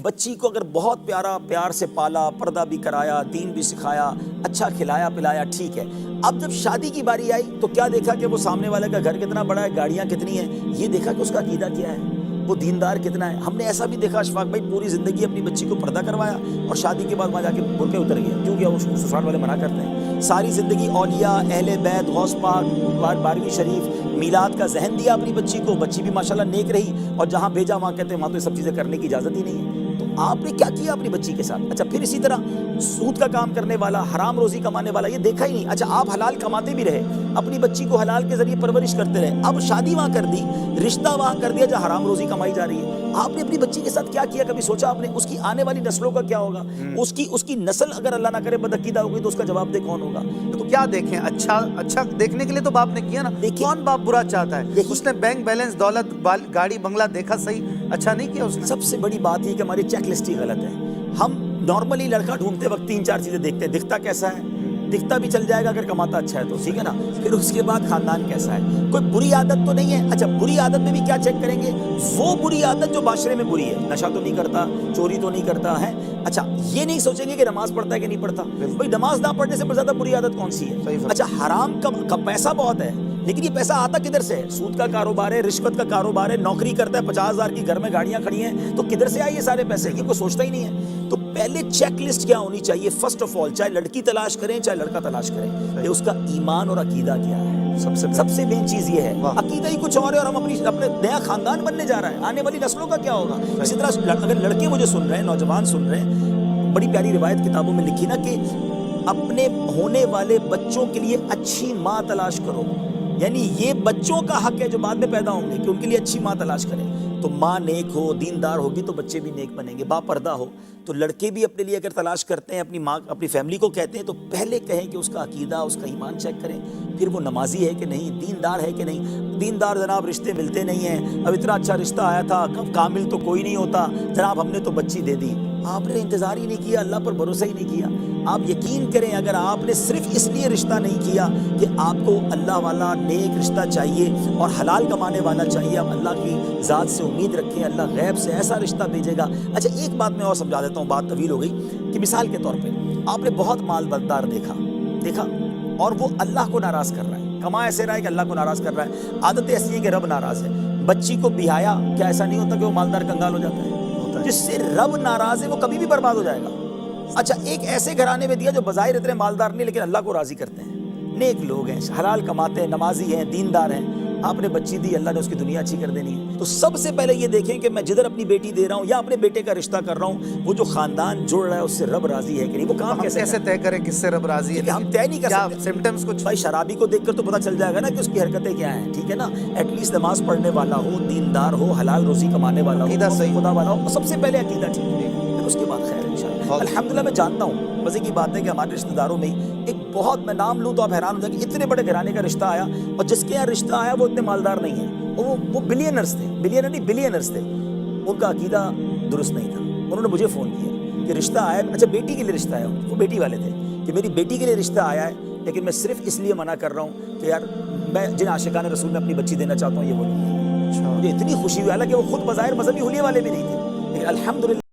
بچی کو اگر بہت پیار سے پالا، پردہ بھی کرایا، دین بھی سکھایا، اچھا کھلایا پلایا، ٹھیک ہے۔ اب جب شادی کی باری آئی تو کیا دیکھا کہ وہ سامنے والے کا گھر کتنا بڑا ہے، گاڑیاں کتنی ہیں، یہ دیکھا کہ اس کا عقیدہ کیا ہے، وہ دیندار کتنا ہے۔ ہم نے ایسا بھی دیکھا اشفاق بھائی پوری زندگی اپنی بچی کو پردہ کروایا اور شادی کے بعد وہاں جا کے برقعے اتر گیا، کیونکہ وہ سسرال والے منع کرتے ہیں۔ ساری زندگی اولیاء، اہل بیت، غوث پاک، بارہویں شریف، میلاد کا ذہن دیا اپنی بچی کو، بچی بھی ماشاءاللہ نیک رہی، اور جہاں بھیجا وہاں کہتے ہیں وہاں تو یہ سب چیزیں کرنے کی اجازت ہی نہیں ہے۔ تو آپ نے کیا کیا اپنی بچی کے ساتھ؟ اچھا پھر اسی طرح سود کا کام کرنے والا، حرام روزی کمانے والا، یہ دیکھا ہی نہیں۔ اچھا آپ حلال کماتے بھی رہے، اپنی بچی کو حلال کے ذریعے پرورش کرتے رہے، اب شادی وہاں کر دی، رشتہ وہاں کر دیا جہاں حرام روزی کمائی جا رہی ہے۔ آپ نے اپنی بچی کے ساتھ کیا کیا؟ کبھی سوچا آپ نے اس کی آنے والی نسلوں کا کیا ہوگا؟ اس کی نسل اگر اللہ نہ کرے بدعقیدہ ہوگی تو اس کا جواب دہ کون ہوگا؟ تو کیا دیکھیں، اچھا دیکھنے کے لیے تو باپ نے کیا نا، کون باپ برا چاہتا ہے؟ اس نے بینک بیلنس، دولت، گاڑی بنگلہ دیکھا، صحیح اچھا نہیں کیا اس نے۔ سب سے بڑی بات یہ کہ ہماری چیک لسٹ ہی غلط ہے۔ ہم نارملی لڑکا ڈھونڈتے وقت 3-4 چیزیں دیکھتے ہیں، دکھتا کیسا ہے، دکھتا بھی چل جائے گا اگر کماتا اچھا ہے تو، ٹھیک ہے نا، پھر اس کے بعد خاندان کیسا ہے، کوئی بری عادت تو نہیں ہے۔ اچھا بری عادت میں بھی کیا چیک کریں گے؟ وہ بری عادت جو معاشرے میں بری ہے، نشہ تو نہیں کرتا، چوری تو نہیں کرتا ہے۔ اچھا یہ نہیں سوچیں گے کہ نماز پڑھتا ہے کہ نہیں پڑھتا، بھائی نماز نہ پڑھنے سے زیادہ بری عادت کون سی ہے؟ اچھا حرام کا پیسہ بہت ہے لیکن یہ پیسہ آتا کدھر سے ہے؟ سود کا کاروبار ہے، رشوت کا کاروبار ہے، نوکری کرتا ہے 50,000 کی، گھر میں گاڑیاں کھڑی ہیں، تو کدھر سے آئے یہ سارے پیسے؟ یہ کوئی سوچتا ہی نہیں ہے۔ تو پہلے چیک لسٹ کیا ہونی چاہیے؟ فرسٹ آف آل، چاہے لڑکی تلاش کریں چاہے لڑکا تلاش کریں، کہ اس کا ایمان اور عقیدہ کیا ہے۔ سب سے مین چیز یہ ہے، عقیدہ ہی کچھ اور ہے اور ہم اپنے نیا خاندان بننے جا رہا ہے، آنے والی نسلوں کا کیا ہوگا؟ اسی طرح اگر لڑکے مجھے سن رہے ہیں، نوجوان سن رہے ہیں، بڑی پیاری روایت کتابوں میں لکھی نا کہ اپنے ہونے والے بچوں کے لیے اچھی ماں تلاش کرو، یعنی یہ بچوں کا حق ہے جو بعد میں پیدا ہوں گے کہ ان کے لیے اچھی ماں تلاش کریں۔ تو ماں نیک ہو، دیندار ہوگی تو بچے بھی نیک بنیں گے، با پردہ ہو۔ تو لڑکے بھی اپنے لیے اگر تلاش کرتے ہیں، اپنی ماں اپنی فیملی کو کہتے ہیں تو پہلے کہیں کہ اس کا عقیدہ، اس کا ایمان چیک کریں، پھر وہ نمازی ہے کہ نہیں، دیندار ہے کہ نہیں۔ دیندار جناب رشتے ملتے نہیں ہیں، اب اتنا اچھا رشتہ آیا تھا، کامل تو کوئی نہیں ہوتا جناب، ہم نے تو بچی دے دی۔ آپ نے انتظار ہی نہیں کیا، اللہ پر بھروسہ ہی نہیں کیا۔ آپ یقین کریں اگر آپ نے صرف اس لیے رشتہ نہیں کیا کہ آپ کو اللہ والا نیک رشتہ چاہیے اور حلال کمانے والا چاہیے، آپ اللہ کی ذات سے امید رکھیں، اللہ غیب سے ایسا رشتہ بھیجے گا۔ اچھا ایک بات میں اور سمجھا دیتا ہوں، بات طویل ہو گئی، کہ مثال کے طور پہ آپ نے بہت مالدار دیکھا اور وہ اللہ کو ناراض کر رہا ہے، کما ایسے رہا ہے کہ اللہ کو ناراض کر رہا ہے، عادت ایسی ہے کہ رب ناراض ہے۔ بچی کو بیایا، کیا ایسا نہیں ہوتا کہ وہ مالدار کنگال ہو جاتا ہے؟ جس سے رب ناراض ہے وہ کبھی بھی برباد ہو جائے گا۔ اچھا ایک ایسے گھرانے میں دیا جو بظاہر اتنے مالدار نہیں لیکن اللہ کو راضی کرتے ہیں، نیک لوگ ہیں، حلال کماتے ہیں، نمازی ہیں، دیندار ہیں، آپ نے بچی دی، اللہ نے اس کی دنیا اچھی کر دینی ہے۔ تو سب سے پہلے یہ دیکھیں کہ میں جدھر اپنی بیٹی دے رہا ہوں یا اپنے بیٹے کا رشتہ کر رہا ہوں، وہ جو خاندان جوڑ رہا ہے اس سے رب راضی ہے کہ نہیں۔ وہ کام کیسے طے کریں کس سے رب راضی ہے؟ ہم طے نہیں کر سکتے۔ سمپٹمز کچھ بھائی شرابی کو دیکھ کر تو پتہ چل جائے گا نا کہ اس کی حرکتیں کیا ہیں، ٹھیک ہے نا، ایٹ لیسٹ نماز پڑھنے والا ہو، دیندار ہو، حلال روزی کمانے والا ہو، عقیدہ صحیح خدا والا ہو۔ سب سے پہلے عقیدہ ٹھیک ہے، پھر اس کے بعد خیر انشاءاللہ۔ الحمدللہ میں جانتا ہوں، مزے کی بات ہے کہ ہمارے رشتہ داروں میں ایک بہت، میں نام لوں تو آپ حیران ہو جائیں گے، اتنے بڑے گھرانے کا رشتہ آیا اور جس کے یہاں رشتہ آیا وہ اتنے مالدار نہیں ہیں، وہ بلینرز تھے، بلینرز تھے، ان کا عقیدہ درست نہیں تھا۔ انہوں نے مجھے فون کیا کہ رشتہ آیا، اچھا بیٹی کے لیے رشتہ آیا، وہ بیٹی والے تھے کہ میری بیٹی کے لیے رشتہ آیا ہے لیکن میں صرف اس لیے منع کر رہا ہوں کہ یار میں جن عاشقان رسول میں اپنی بچی دینا چاہتا ہوں یہ وہ نہیں ہے۔ مجھے اتنی خوشی ہوئی، حالانکہ وہ خود بظاہر مذہبی حلیے والے بھی نہیں تھے، لیکن الحمدللہ